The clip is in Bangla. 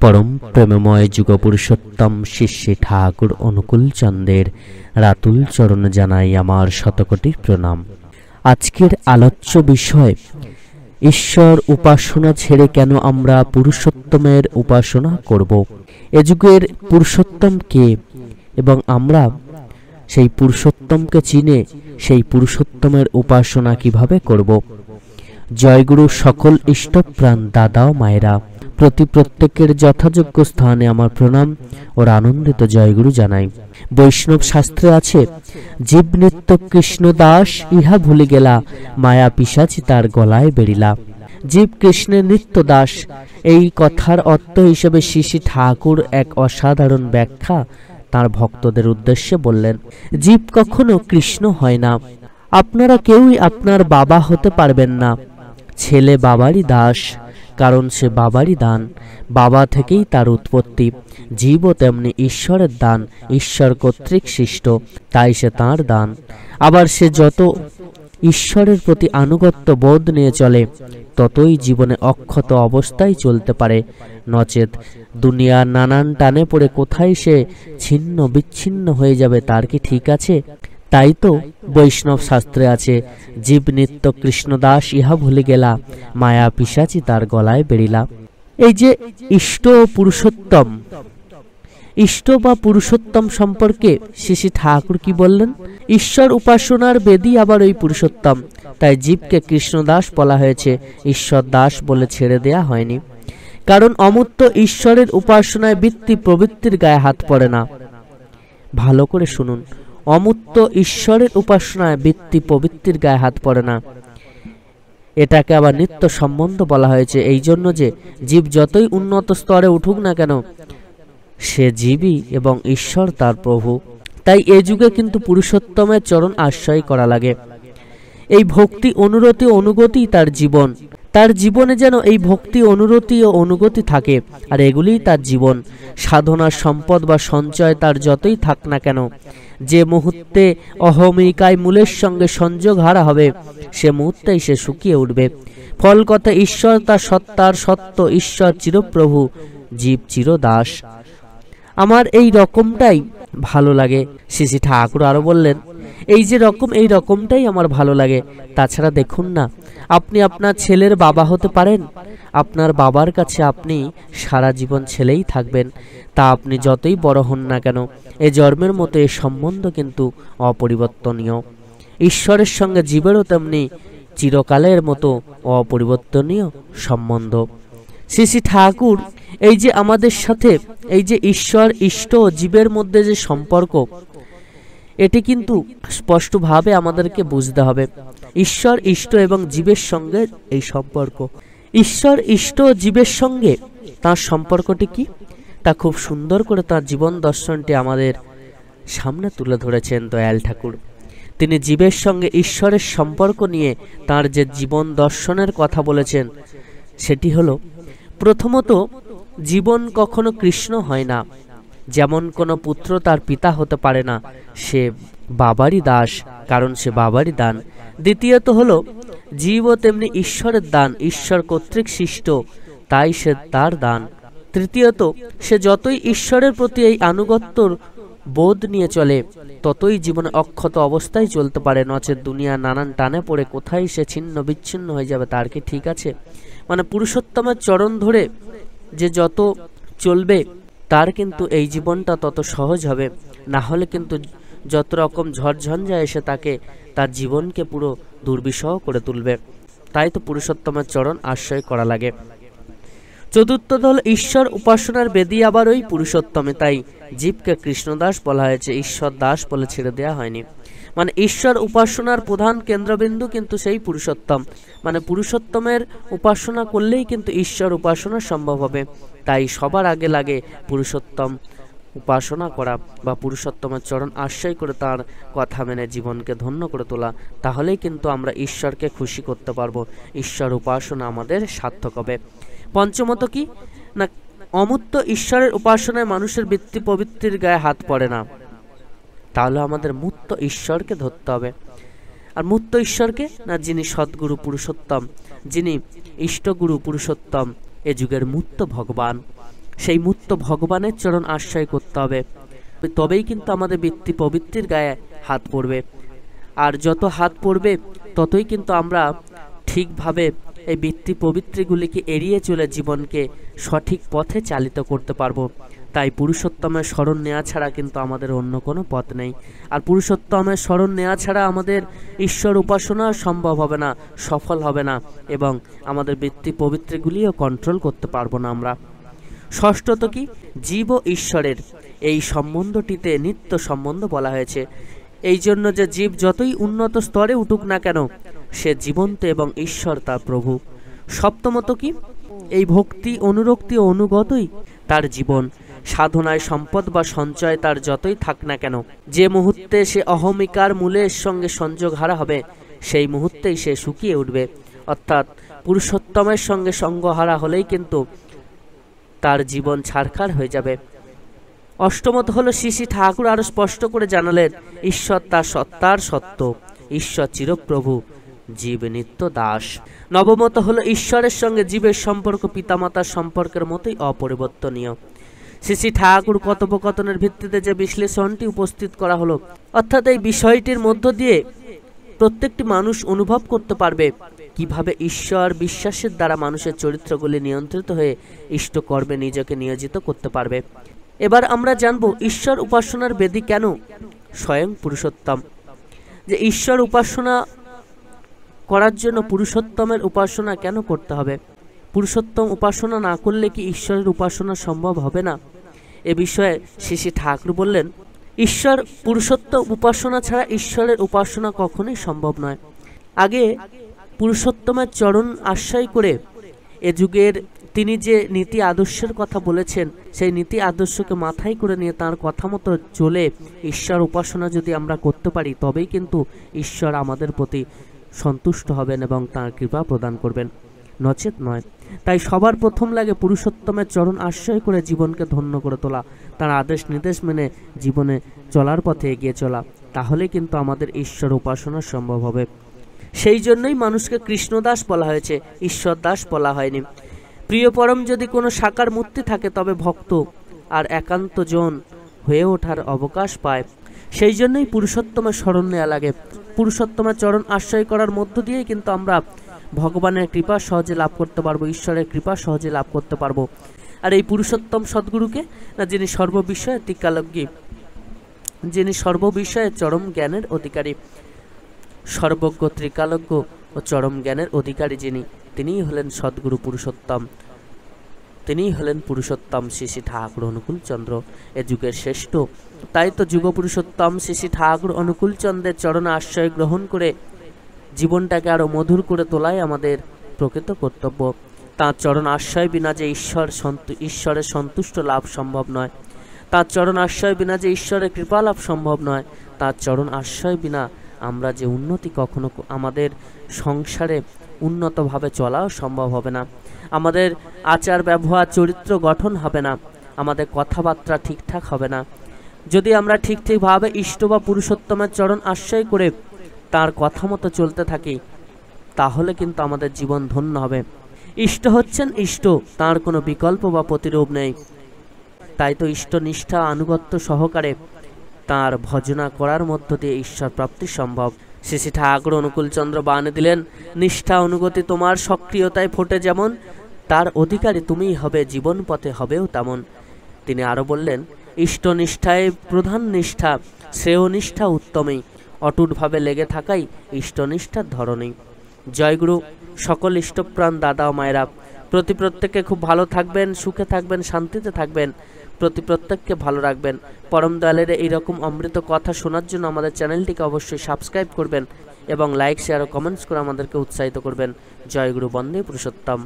परम प्रेममय जुग पुरुषोत्तम शिष्य ठाकुर अनुकूल चंद्रेर रातुल चरण जानाई आमार शतकोटी प्रणाम। आजकेर आलोच्य विषय ईश्वर उपासना छेड़े केन आमरा पुरुषोत्तमेर उपासना करब। ए जुगेर पुरुषोत्तम के एबं आमरा सेई पुरुषोत्तमके चिने सेई पुरुषोत्तमेर उपासना किभाबे करब। जयगुरु सकल इष्टप्राण दादा ओ मायेरा प्रति प्रत्येकेर यथायोग्य स्थाने आमार प्रणाम और आनंदित जयगुरु जानाई। वैष्णव शास्त्रे आछे जीव नित्य कृष्ण दास इहा भूले गेला माया पिशाची तार गलाय बेरिला। जीव कृष्णेर नित्य दास এই কথার অর্থ হিসেবে শ্রী ঠাকুর এক অসাধারণ ব্যাখ্যা তার ভক্তদের উদ্দেশ্যে বললেন। জীব কখনো কৃষ্ণ হয় না। আপনারা কেউই আপনার বাবা হতে পারবেন না। ছেলে বাবারই দাস, কারণ সে বাবারই দান, বাবা থেকেই তার উৎপত্তি। জীবও তেমনি ঈশ্বরের দান, ঈশ্বর কর্তৃক সৃষ্ট, তাই সে তাঁর দান। আবার সে যত ঈশ্বরের প্রতি আনুগত্য বোধ নিয়ে চলে ততই জীবনে অক্ষত অবস্থায় চলতে পারে, নচেত দুনিয়ার নানান টানে পড়ে কোথায় সে ছিন্ন বিচ্ছিন্ন হয়ে যাবে তার কি ঠিক আছে? তাই তো বৈষ্ণব শাস্ত্রে আছে জীব নিত্য কৃষ্ণদাস ইহা ভুলে গেলা মায়া পিশাচি তার গলায় বেরিলা। এই যে ইষ্ট পুরুষোত্তম, ইষ্ট বা পুরুষোত্তম সম্পর্কে শ্রী ঠাকুর কি বললেন? ঈশ্বর উপাসনার বেদী আবার ওই পুরুষোত্তম, তাই জীবকে কৃষ্ণদাস বলা হয়েছে, ঈশ্বর দাস বলে ছেড়ে দেয়া হয়নি। কারণ অমূর্ত ঈশ্বরের উপাসনায় বৃত্তি প্রবৃত্তির গায়ে হাত পড়ে না। ভালো করে শুনুন, অমূর্ত ঈশ্বরের উপাসনায় বৃত্তি প্রবৃত্তির গায়ে হাত পড়ে না। এটাকে আবার নিত্য সম্বন্ধ বলা হয়েছে এই জন্য যে জীব যতই উন্নত স্তরে উঠুক না কেন সে জীবই এবং ঈশ্বর তার প্রভু। তাই এ যুগে কিন্তু পুরুষোত্তমের চরণ আশ্রয় করা লাগে। এই ভক্তি অনুরতি অনুগতি তার জীবন, তার জীবনে যেন এই ভক্তি অনুরতি ও অনুগতি থাকে, আর এগুলিই তার জীবন। সাধনার সম্পদ বা সঞ্চয় তার যতই থাক না কেন, যে মুহূর্তে অহমিকায় মূলের সঙ্গে সংযোগ হারা হবে সে মুহূর্তেই সে শুকিয়ে উঠবে। ফল কথা ঈশ্বর তার সত্তার সত্য, ঈশ্বর চিরপ্রভু, জীব চিরদাস। আমার এই রকমটাই ভালো লাগে। শ্রী ঠাকুর আরো বললেন এই যে রকম, এই রকমটাই আমার ভালো লাগে। তাছাড়া দেখুন না, আপনি আপনার ছেলের বাবা হতে পারেন, আপনার বাবার কাছে আপনি সারা জীবন ছেলেই থাকবেন। তা আপনি যতই বড় হন না কেন, এই জন্মের মতো এই সম্বন্ধ কিন্তু অপরিবর্তনীয়। ঈশ্বরের সঙ্গে জীবেরও তেমনি চিরকালের মতো অপরিবর্তনীয় সম্বন্ধ। শ্রী ঠাকুর এই যে আমাদের সাথে এই যে ঈশ্বর ইষ্ট জীবের মধ্যে যে সম্পর্ক, এটি কিন্তু স্পষ্টভাবে আমাদেরকে বুঝতে হবে। ঈশ্বর ইষ্ট এবং জীবের সঙ্গে এই সম্পর্ক, ঈশ্বর ইষ্ট জীবের সঙ্গে তার সম্পর্কটি কি তা খুব সুন্দর করে তার জীবন দর্শনটি আমাদের সামনে তুলে ধরেছেন দয়াল ঠাকুর। তিনি জীবের সঙ্গে ঈশ্বরের সম্পর্ক নিয়ে তার যে জীবন দর্শনের কথা বলেছেন সেটি হলো, প্রথমত জীবন কখনো কৃষ্ণ হয় না। যেমন কোনো পুত্র তার পিতা হতে পারে না, সে বাবারই দাস, কারণ সে বাবারই দান। দ্বিতীয়ত হলো জীবও তেমনি ঈশ্বরের দান, ঈশ্বর কর্তৃক সৃষ্ট, তাই সে তার দান। তৃতীয়ত সে যতই ঈশ্বরের প্রতি এই আনুগত্যর বোধ নিয়ে চলে ততই জীবনে অক্ষত অবস্থায় চলতে পারে, নচেত দুনিয়া নানান টানে পড়ে কোথায় সে ছিন্ন বিচ্ছিন্ন হয়ে যাবে তার কি ঠিক আছে? মানে পুরুষোত্তমের চরণ ধরে যে যত চলবে তার কিন্তু এই জীবনটা তত সহজ হবে, না হলে কিন্তু যত রকম ঝড়ঝঞ্ঝা এসে তাকে তার জীবনকে পুরো দুর্বিষহ করে তুলবে। তাই তো পুরুষোত্তমের চরণ আশ্রয় করা লাগে। চতুর্থত হল ঈশ্বর উপাসনার বেদী আবার ওই পুরুষোত্তমে, তাই জীবকে কৃষ্ণদাস বলা হয়েছে, ঈশ্বর দাস বলে ছেড়ে দেওয়া হয়নি। মানে ঈশ্বর উপাসনার প্রধান কেন্দ্রবিন্দু কিন্তু সেই পুরুষোত্তম। মানে পুরুষোত্তমের উপাসনা করলেই কিন্তু ঈশ্বর উপাসনা সম্ভব হবে। তাই সবার আগে লাগে পুরুষোত্তম উপাসনা করা বা পুরুষোত্তমের চরণ আশ্রয় করে তার কথা মেনে জীবনকে ধন্য করে তোলা। তাহলেই কিন্তু আমরা ঈশ্বরকে খুশি করতে পারবো, ঈশ্বর উপাসনা আমাদের সার্থক হবে। পঞ্চমত কি না, অমূর্ত ঈশ্বরের উপাসনায় মানুষের বৃত্তি প্রবৃত্তির গায়ে হাত পড়ে না। তাহলে আমাদের মূর্ত ঈশ্বরকে ধরতে হবে। আর মূর্ত ঈশ্বরকে না, যিনি সদ্গুরু পুরুষোত্তম, যিনি ইষ্টগুরু পুরুষোত্তম, এ যুগের মূর্ত ভগবান। সেই মূর্ত ভগবানের চরণ আশ্রয় করতে হবে, তবেই কিন্তু আমাদের বৃত্তি প্রবৃত্তির গায়ে হাত পড়বে। আর যত হাত পড়বে ততই কিন্তু আমরা ঠিকভাবে এই বৃত্তি প্রবৃত্তিগুলিকে এড়িয়ে চলে জীবনকে সঠিক পথে চালিত করতে পারবো। তাই পুরুষোত্তমের শরণ নেওয়া ছাড়া কিন্তু আমাদের অন্য কোনো পথ নেই। আর পুরুষোত্তমের শরণ নেওয়া ছাড়া আমাদের ঈশ্বর উপাসনা সম্ভব হবে না, সফল হবে না, এবং আমাদের বৃত্তি প্রবৃত্তিগুলিও কন্ট্রোল করতে পারবো না আমরা। ষষ্ঠত কি? জীব ও ঈশ্বরের এই সম্বন্ধটিতে নিত্য সম্বন্ধ বলা হয়েছে। এই জন্য যে জীব যতই উন্নত স্তরে উঠুক না কেন, সে জীবন্ত এবং ঈশ্বর তার প্রভু। সপ্তমত কি? এই ভক্তি, অনুরক্তি ও অনুগতই তার জীবন। সাধনায় সম্পদ বা সঞ্চয় তার যতই থাক না কেন, যে মুহূর্তে সে অহমিকার মূলের সঙ্গে সংযোগ হারা হবে, সেই মুহূর্তেই সে শুকিয়ে উঠবে। অর্থাৎ পুরুষোত্তমের সঙ্গে সঙ্গহারা হলেই কিন্তু তার জীবন ছারখার হয়ে যাবে। অষ্টমত হলো শ্রী শ্রী ঠাকুর আরো স্পষ্ট করে জানালেন, ঈশ্বর তার সত্তার সত্য, ঈশ্বর চিরপ্রভু, জীব নিত্য দাস। নবমত হলো ঈশ্বরের সঙ্গে জীবের সম্পর্ক পিতামাতার সম্পর্কের মতোই অপরিবর্তনীয়। শ্রী শ্রী ঠাকুর কথোপকথনের ভিত্তিতে যে বিশ্লেষণটি উপস্থিত করা হলো, অর্থাৎ এই বিষয়টির মধ্য দিয়ে প্রত্যেকটি মানুষ অনুভব করতে পারবে কিভাবে ঈশ্বর বিশ্বাসের দ্বারা মানুষের চরিত্রগুলি নিয়ন্ত্রিত হয়ে ইষ্ট কর্মে নিজেকে নিয়োজিত করতে পারবে। এবার আমরা জানব ঈশ্বর উপাসনার বেদি কেন স্বয়ং পুরুষোত্তম। যে ঈশ্বর উপাসনা করার জন্য পুরুষোত্তমের উপাসনা কেন করতে হবে? পুরুষোত্তম উপাসনা না করলে কি ঈশ্বরের উপাসনা সম্ভব হবে না? এ বিষয়ে শ্রী শ্রী ঠাকুর বললেন, ঈশ্বর পুরুষোত্তম উপাসনা ছাড়া ঈশ্বরের উপাসনা কখনোই সম্ভব নয়। আগে পুরুষোত্তমের চরণ আশ্রয় করে এ যুগের তিনি যে নীতি আদর্শের কথা বলেছেন, সেই নীতি আদর্শকে মাথায় করে নিয়ে তার কথা মতো চলে ঈশ্বর উপাসনা যদি আমরা করতে পারি, তবেই কিন্তু ঈশ্বর আমাদের প্রতি সন্তুষ্ট হবেন এবং তাঁর কৃপা প্রদান করবেন, নচেত নয়। তাই সবার প্রথম লাগে পুরুষোত্তমের চরণ আশ্রয় করে জীবনকে ধন্য করে তোলা, তার আদেশ নির্দেশ মেনে জীবনে চলার পথে এগিয়ে চলা, তাহলে কিন্তু আমাদের ঈশ্বর উপাসনা সম্ভব হবে। সেই জন্যই মানুষকে কৃষ্ণদাস বলা হয়েছে, ঈশ্বর দাস বলা হয়নি। প্রিয় পরম যদি কোনো সাকার মূর্তি থাকে, তবে ভক্ত আর একান্ত জন হয়ে ওঠার অবকাশ পায়। সেই জন্যই পুরুষোত্তমের শরণ নেওয়া লাগে। পুরুষোত্তমের চরণ আশ্রয় করার মধ্য দিয়েই কিন্তু আমরা ভগবানের কৃপা সহজে লাভ করতে পারবো, ঈশ্বরের কৃপা সহজে লাভ করতে পারবো। আর এই পুরুষোত্তম সদ্গুরুকে না, যিনি সর্ববিষয়ে ত্রিকালজ্ঞী, যিনি সর্ববিষয়ে চরম জ্ঞানের অধিকারী, সর্বজ্ঞ, ত্রিকালজ্ঞ ও চরম জ্ঞানের অধিকারী যিনি, তিনিই হলেন সদ্গুরু পুরুষোত্তম। তিনিই হলেন পুরুষোত্তম শ্রী শ্রী ঠাকুর অনুকূলচন্দ্র, এ যুগের শ্রেষ্ঠ। তাই তো যুগ পুরুষোত্তম শ্রী শ্রী ঠাকুর অনুকূলচন্দ্রের চরণ আশ্রয় গ্রহণ করে জীবনটাকে আরো মধুর করে তোলাই আমাদের প্রকৃত কর্তব্য। তাঁর চরণ আশ্রয় বিনা যে ঈশ্বরের সন্তুষ্ট লাভ সম্ভব নয়, তাঁর চরণ আশ্রয় বিনা যে ঈশ্বরের কৃপা লাভ সম্ভব নয়, তাঁর চরণ আশ্রয় বিনা আমরা যে উন্নতি কখনো আমাদের সংসারে উন্নতভাবে চলাও সম্ভব হবে না, আমাদের আচার ব্যবহার চরিত্র গঠন হবে না, আমাদের কথাবার্তা ঠিকঠাক হবে না। যদি আমরা ঠিকভাবে ইষ্ট বা পুরুষোত্তমের চরণ আশ্রয় করে তার কথা মতো চলতে থাকি, তাহলে কিন্তু আমাদের জীবন ধন্য হবে। ইষ্ট হচ্ছেন ইষ্ট, তার কোনো বিকল্প বা প্রতিরূপ নেই। তাই তো ইষ্ট নিষ্ঠা আনুগত্য সহকারে তার ভজনা করার মধ্য দিয়ে ঈশ্বর প্রাপ্তি সম্ভব। শ্রী শ্রী ঠাকুর অনুকূলচন্দ্র বাণী দিলেন, নিষ্ঠা অনুগতি তোমার সক্রিয়তায় ফোটে যেমন, তার অধিকারী তুমিই হবে, জীবন পথে হবেও তেমন। তিনি আরো বললেন, ইষ্ট নিষ্ঠায় প্রধান নিষ্ঠা, শ্রেয় নিষ্ঠা উত্তমেই, অটুটভাবে লেগে থাকাই ইষ্টনিষ্ঠার ধরনেই। জয়গুরু। সকল ইষ্টপ্রাণ দাদা ও মায়েরা প্রত্যেককে খুব ভালো থাকবেন, সুখে থাকবেন, শান্তিতে থাকবেন, প্রত্যেককে ভালো রাখবেন। পরম দয়ালের এইরকম অমৃত কথা শোনার জন্য আমাদের চ্যানেলটিকে অবশ্যই সাবস্ক্রাইব করবেন এবং লাইক, শেয়ার ও কমেন্টস করে আমাদেরকে উৎসাহিত করবেন। জয়গুরু। বন্দে পুরুষোত্তম।